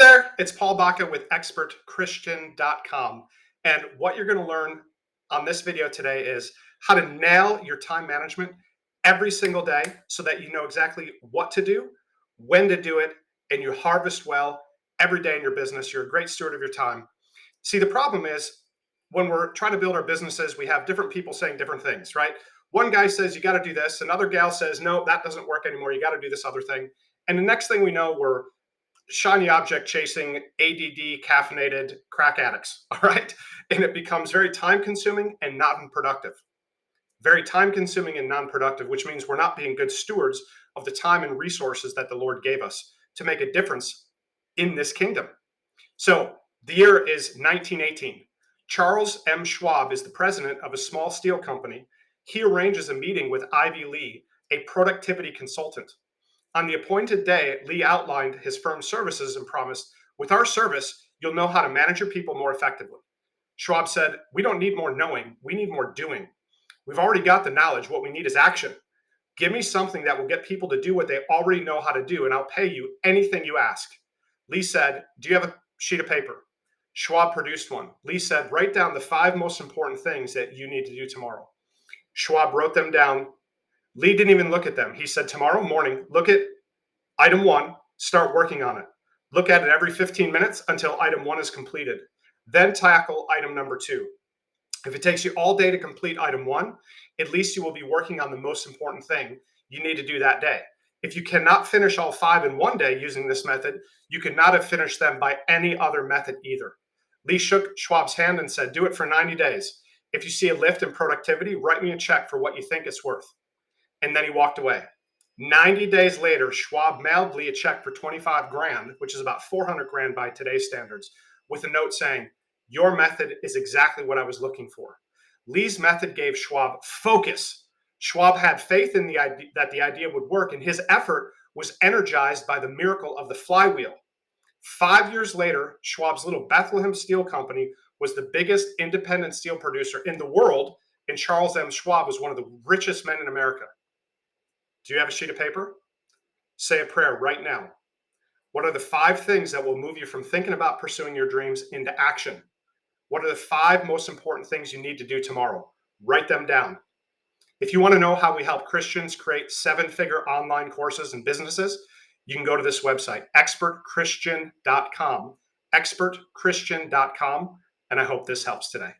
there, it's Paul Bocco with expertchristian.com. And what you're going to learn on this video today is how to nail your time management every single day so that you know exactly what to do, when to do it, and you harvest well every day in your business. You're a great steward of your time. See, the problem is when we're trying to build our businesses, we have different people saying different things, right? One guy says, you got to do this. Another gal says, no, that doesn't work anymore. You got to do this other thing. And the next thing we know, we're shiny object chasing, ADD, caffeinated crack addicts, all right? And it becomes very time consuming and non-productive. Very time consuming and non-productive, which means we're not being good stewards of the time and resources that the Lord gave us to make a difference in this kingdom. So the year is 1918. Charles M. Schwab is the president of a small steel company. He arranges a meeting with Ivy Lee, a productivity consultant. On the appointed day, Lee outlined his firm's services and promised, with our service, you'll know how to manage your people more effectively. Schwab said, we don't need more knowing, we need more doing. We've already got the knowledge, what we need is action. Give me something that will get people to do what they already know how to do, and I'll pay you anything you ask. Lee said, do you have a sheet of paper? Schwab produced one. Lee said, write down the 5 most important things that you need to do tomorrow. Schwab wrote them down. Lee didn't even look at them. He said, tomorrow morning, look at item 1, start working on it. Look at it every 15 minutes until item 1 is completed. Then tackle item number 2. If it takes you all day to complete item 1, at least you will be working on the most important thing you need to do that day. If you cannot finish all 5 in one day using this method, you could not have finished them by any other method either. Lee shook Schwab's hand and said, do it for 90 days. If you see a lift in productivity, write me a check for what you think it's worth. And then he walked away. 90 days later, Schwab mailed Lee a check for 25 grand, which is about 400 grand by today's standards, with a note saying, your method is exactly what I was looking for. Lee's method gave Schwab focus. Schwab had faith in that the idea would work, and his effort was energized by the miracle of the flywheel. 5 years later, Schwab's little Bethlehem Steel Company was the biggest independent steel producer in the world, and Charles M. Schwab was one of the richest men in America. Do you have a sheet of paper? Say a prayer right now. What are the 5 things that will move you from thinking about pursuing your dreams into action? What are the 5 most important things you need to do tomorrow? Write them down. If you want to know how we help Christians create 7-figure online courses and businesses, you can go to this website, expertchristian.com, expertchristian.com, and I hope this helps today.